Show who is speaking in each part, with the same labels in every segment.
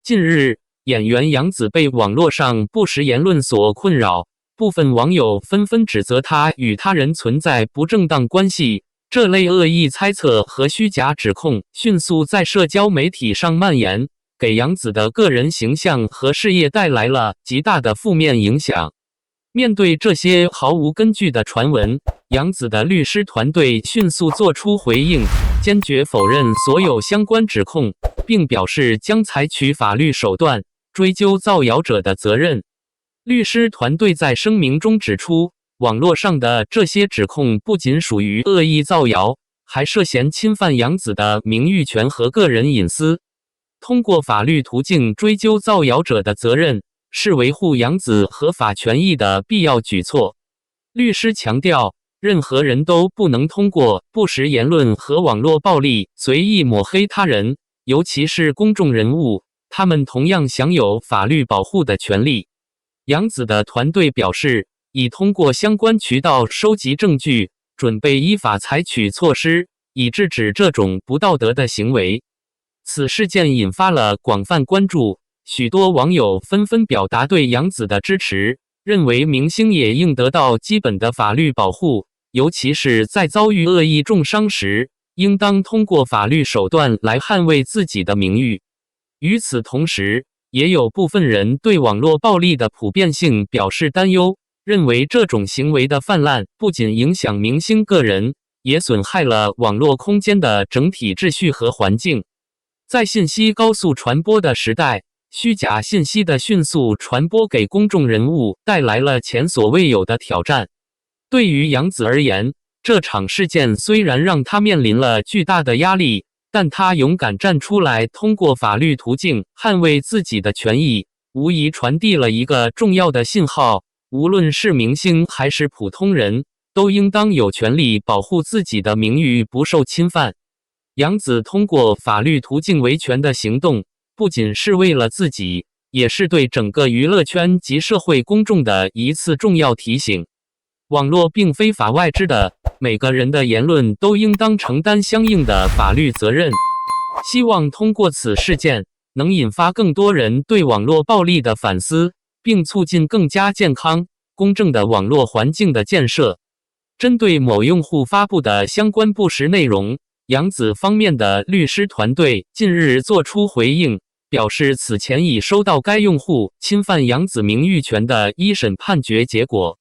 Speaker 1: 近日，演员杨紫被网络上不实言论所困扰，部分网友纷纷指责她与他人存在不正当关系。这类恶意猜测和虚假指控迅速在社交媒体上蔓延，给杨紫的个人形象和事业带来了极大的负面影响。面对这些毫无根据的传闻，杨紫的律师团队迅速作出回应，坚决否认所有相关指控，并表示将采取法律手段追究造谣者的责任。律师团队在声明中指出，网络上的这些指控不仅属于恶意造谣，还涉嫌侵犯杨紫的名誉权和个人隐私。通过法律途径追究造谣者的责任，是维护杨紫合法权益的必要举措。律师强调，任何人都不能通过不实言论和网络暴力随意抹黑他人，尤其是公众人物，他们同样享有法律保护的权利。杨紫的团队表示，已通过相关渠道收集证据，准备依法采取措施，以制止这种不道德的行为。此事件引发了广泛关注，许多网友纷纷表达对杨紫的支持，认为明星也应得到基本的法律保护，尤其是在遭遇恶意重伤时，应当通过法律手段来捍卫自己的名誉。与此同时，也有部分人对网络暴力的普遍性表示担忧，认为这种行为的泛滥不仅影响明星个人，也损害了网络空间的整体秩序和环境。在信息高速传播的时代，虚假信息的迅速传播给公众人物带来了前所未有的挑战。对于杨紫而言，这场事件虽然让她面临了巨大的压力，但她勇敢站出来，通过法律途径捍卫自己的权益，无疑传递了一个重要的信号：无论是明星还是普通人，都应当有权利保护自己的名誉不受侵犯。杨紫通过法律途径维权的行动，不仅是为了自己，也是对整个娱乐圈及社会公众的一次重要提醒。网络并非法外之的，每个人的言论都应当承担相应的法律责任。希望通过此事件，能引发更多人对网络暴力的反思，并促进更加健康、公正的网络环境的建设。针对某用户发布的相关不实内容，杨紫方面的律师团队近日作出回应，表示此前已收到该用户侵犯杨紫名誉权的一审判决结果。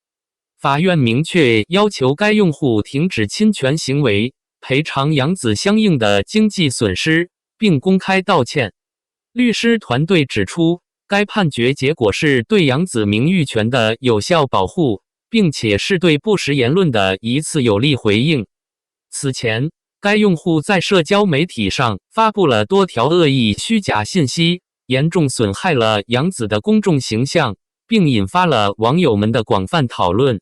Speaker 1: 法院明确要求该用户停止侵权行为，赔偿杨紫相应的经济损失，并公开道歉。律师团队指出，该判决结果是对杨紫名誉权的有效保护，并且是对不实言论的一次有力回应。此前，该用户在社交媒体上发布了多条恶意虚假信息，严重损害了杨紫的公众形象，并引发了网友们的广泛讨论。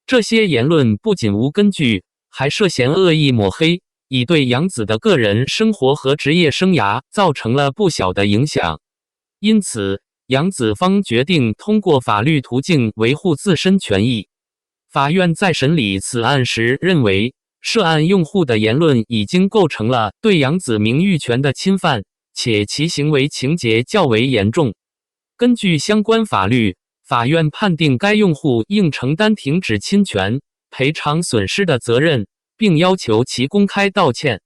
Speaker 1: 这些言论不仅无根据，还涉嫌恶意抹黑，已对杨紫的个人生活和职业生涯造成了不小的影响。因此，杨紫方决定通过法律途径维护自身权益。法院在审理此案时认为，涉案用户的言论已经构成了对杨紫名誉权的侵犯，且其行为情节较为严重。根据相关法律，法院判定该用户应承担停止侵权、赔偿损失的责任，并要求其公开道歉。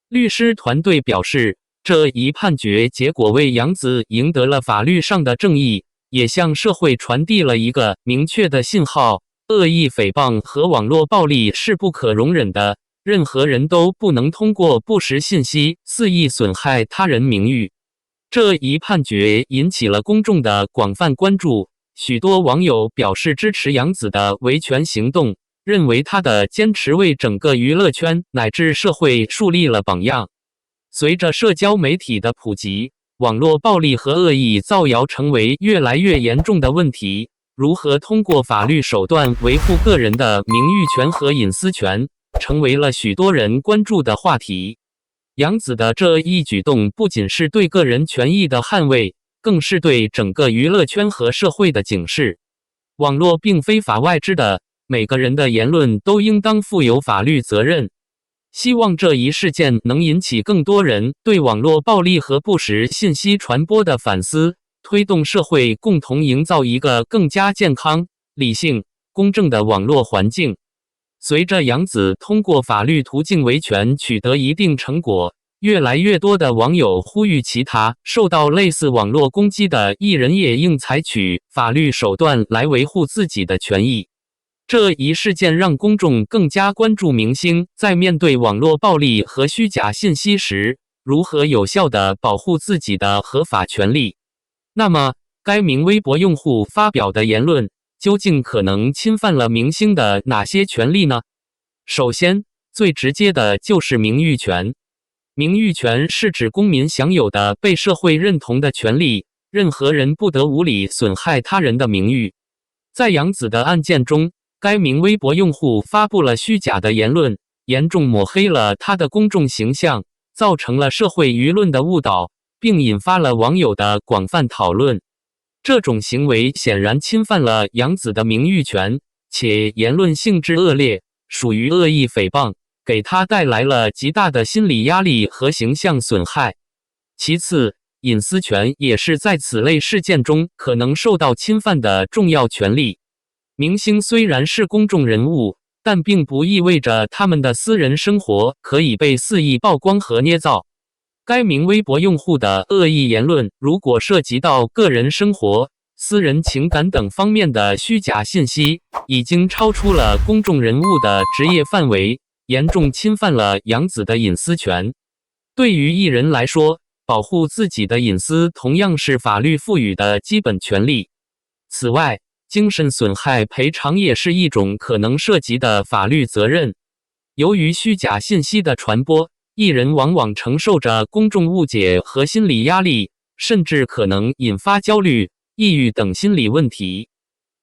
Speaker 1: 律师团队表示，这一判决结果为杨紫赢得了法律上的正义，也向社会传递了一个明确的信号：恶意诽谤和网络暴力是不可容忍的，任何人都不能通过不实信息肆意损害他人名誉。这一判决引起了公众的广泛关注，许多网友表示支持杨紫的维权行动，认为她的坚持为整个娱乐圈乃至社会树立了榜样。随着社交媒体的普及，网络暴力和恶意造谣成为越来越严重的问题。如何通过法律手段维护个人的名誉权和隐私权，成为了许多人关注的话题。杨紫的这一举动不仅是对个人权益的捍卫，更是对整个娱乐圈和社会的警示。网络并非法外之的，每个人的言论都应当负有法律责任。希望这一事件能引起更多人对网络暴力和不实信息传播的反思，推动社会共同营造一个更加健康、理性、公正的网络环境。随着杨子通过法律途径维权取得一定成果，越来越多的网友呼吁其他受到类似网络攻击的艺人也应采取法律手段来维护自己的权益。这一事件让公众更加关注明星在面对网络暴力和虚假信息时，如何有效地保护自己的合法权利。那么，该名微博用户发表的言论究竟可能侵犯了明星的哪些权利呢？首先，最直接的就是名誉权。名誉权是指公民享有的被社会认同的权利，任何人不得无理损害他人的名誉。在杨子的案件中，该名微博用户发布了虚假的言论，严重抹黑了他的公众形象，造成了社会舆论的误导，并引发了网友的广泛讨论。这种行为显然侵犯了杨子的名誉权，且言论性质恶劣，属于恶意诽谤，给他带来了极大的心理压力和形象损害。其次，隐私权也是在此类事件中可能受到侵犯的重要权利。明星虽然是公众人物，但并不意味着他们的私人生活可以被肆意曝光和捏造。该名微博用户的恶意言论如果涉及到个人生活、私人情感等方面的虚假信息，已经超出了公众人物的职业范围，严重侵犯了杨子的隐私权。对于艺人来说，保护自己的隐私同样是法律赋予的基本权利。此外，精神损害赔偿也是一种可能涉及的法律责任。由于虚假信息的传播，艺人往往承受着公众误解和心理压力，甚至可能引发焦虑、抑郁等心理问题。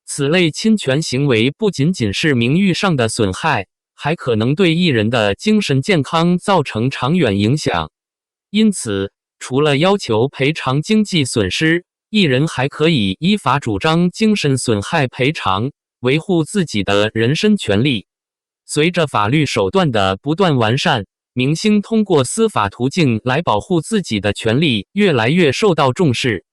Speaker 1: 此类侵权行为不仅仅是名誉上的损害，还可能对艺人的精神健康造成长远影响。因此，除了要求赔偿经济损失，艺人还可以依法主张精神损害赔偿，维护自己的人身权利。随着法律手段的不断完善，明星通过司法途径来保护自己的权利越来越受到重视。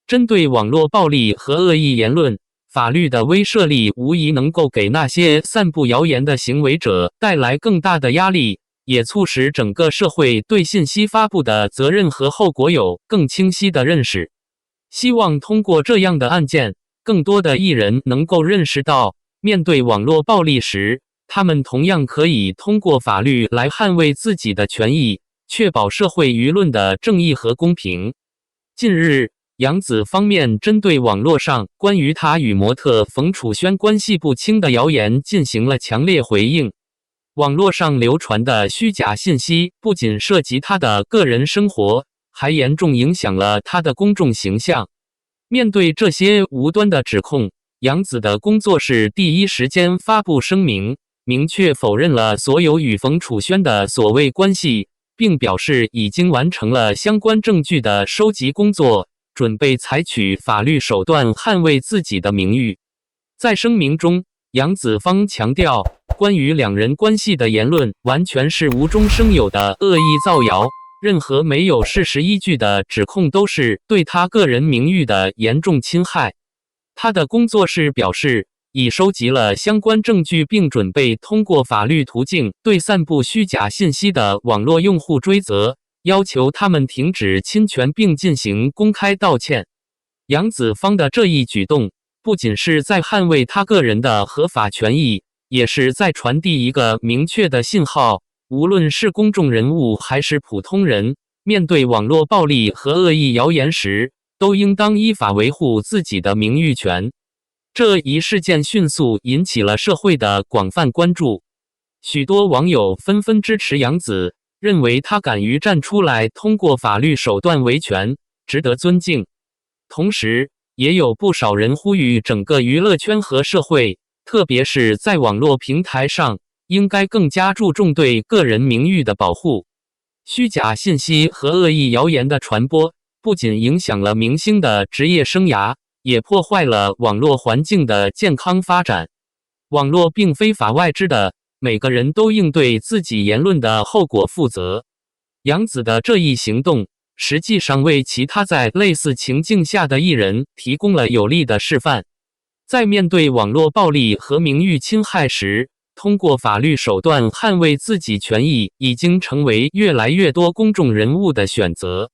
Speaker 1: 针对网络暴力和恶意言论，法律的威慑力无疑能够给那些散布谣言的行为者带来更大的压力，也促使整个社会对信息发布的责任和后果有更清晰的认识。希望通过这样的案件，更多的艺人能够认识到，面对网络暴力时，他们同样可以通过法律来捍卫自己的权益，确保社会舆论的正义和公平。近日，杨子方面针对网络上关于他与模特冯楚萱关系不清的谣言进行了强烈回应。网络上流传的虚假信息不仅涉及他的个人生活，还严重影响了他的公众形象。面对这些无端的指控，杨子的工作室第一时间发布声明，明确否认了所有与冯楚萱的所谓关系，并表示已经完成了相关证据的收集工作，准备采取法律手段捍卫自己的名誉。在声明中，杨子方强调，关于两人关系的言论完全是无中生有的恶意造谣，任何没有事实依据的指控都是对他个人名誉的严重侵害。他的工作室表示，已收集了相关证据，并准备通过法律途径对散布虚假信息的网络用户追责，要求他们停止侵权并进行公开道歉。杨子方的这一举动，不仅是在捍卫他个人的合法权益，也是在传递一个明确的信号，无论是公众人物还是普通人，面对网络暴力和恶意谣言时，都应当依法维护自己的名誉权。这一事件迅速引起了社会的广泛关注，许多网友纷纷支持杨子，认为他敢于站出来通过法律手段维权，值得尊敬。同时，也有不少人呼吁整个娱乐圈和社会，特别是在网络平台上，应该更加注重对个人名誉的保护。虚假信息和恶意谣言的传播，不仅影响了明星的职业生涯，也破坏了网络环境的健康发展。网络并非法外之的，每个人都应对自己言论的后果负责。杨子的这一行动，实际上为其他在类似情境下的艺人提供了有力的示范。在面对网络暴力和名誉侵害时，通过法律手段捍卫自己权益，已经成为越来越多公众人物的选择。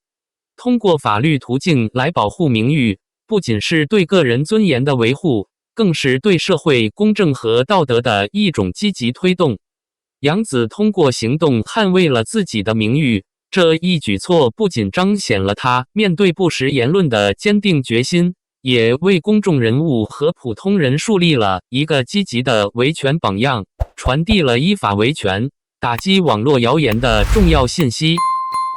Speaker 1: 通过法律途径来保护名誉，不仅是对个人尊严的维护，更是对社会公正和道德的一种积极推动。杨子通过行动捍卫了自己的名誉，这一举措不仅彰显了他面对不实言论的坚定决心，也为公众人物和普通人树立了一个积极的维权榜样，传递了依法维权、打击网络谣言的重要信息。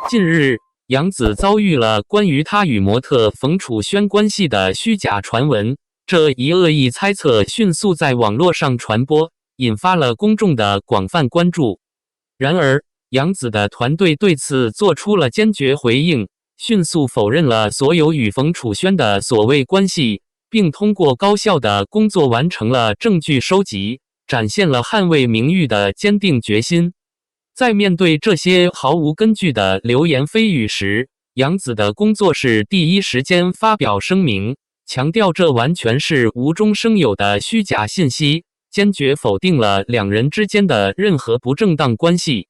Speaker 1: 近日，杨子遭遇了关于他与模特冯楚萱关系的虚假传闻，这一恶意猜测迅速在网络上传播，引发了公众的广泛关注。然而，杨子的团队对此做出了坚决回应，迅速否认了所有与冯楚萱的所谓关系，并通过高效的工作完成了证据收集，展现了捍卫名誉的坚定决心。在面对这些毫无根据的流言蜚语时，杨子的工作室第一时间发表声明，强调这完全是无中生有的虚假信息，坚决否定了两人之间的任何不正当关系。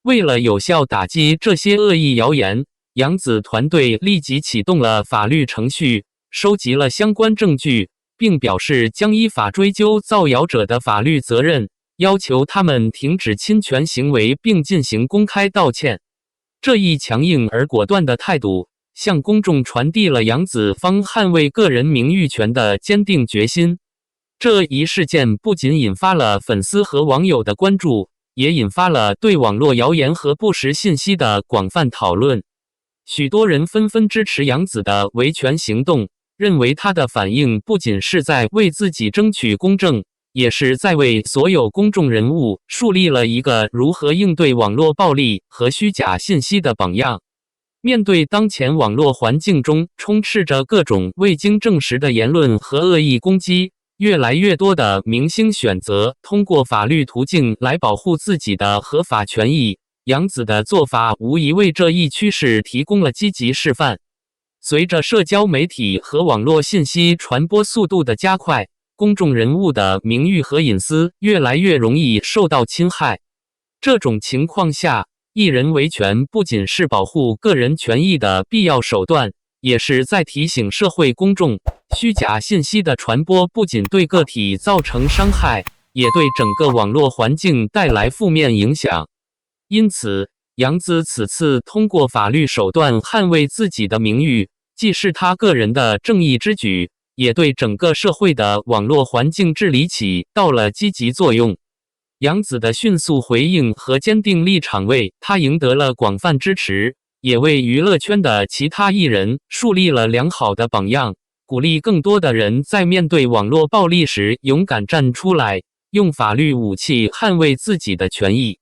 Speaker 1: 为了有效打击这些恶意谣言，杨子团队立即启动了法律程序，收集了相关证据，并表示将依法追究造谣者的法律责任，要求他们停止侵权行为并进行公开道歉。这一强硬而果断的态度，向公众传递了杨子方捍卫个人名誉权的坚定决心。这一事件不仅引发了粉丝和网友的关注，也引发了对网络谣言和不实信息的广泛讨论。许多人纷纷支持杨子的维权行动，认为他的反应不仅是在为自己争取公正，也是在为所有公众人物树立了一个如何应对网络暴力和虚假信息的榜样。面对当前网络环境中充斥着各种未经证实的言论和恶意攻击，越来越多的明星选择通过法律途径来保护自己的合法权益。杨子的做法无疑为这一趋势提供了积极示范。随着社交媒体和网络信息传播速度的加快，公众人物的名誉和隐私越来越容易受到侵害。这种情况下，艺人维权不仅是保护个人权益的必要手段，也是在提醒社会公众，虚假信息的传播不仅对个体造成伤害，也对整个网络环境带来负面影响。因此，杨子此次通过法律手段捍卫自己的名誉，既是他个人的正义之举，也对整个社会的网络环境治理起到了积极作用。杨子的迅速回应和坚定立场为他赢得了广泛支持，也为娱乐圈的其他艺人树立了良好的榜样，鼓励更多的人在面对网络暴力时勇敢站出来，用法律武器捍卫自己的权益。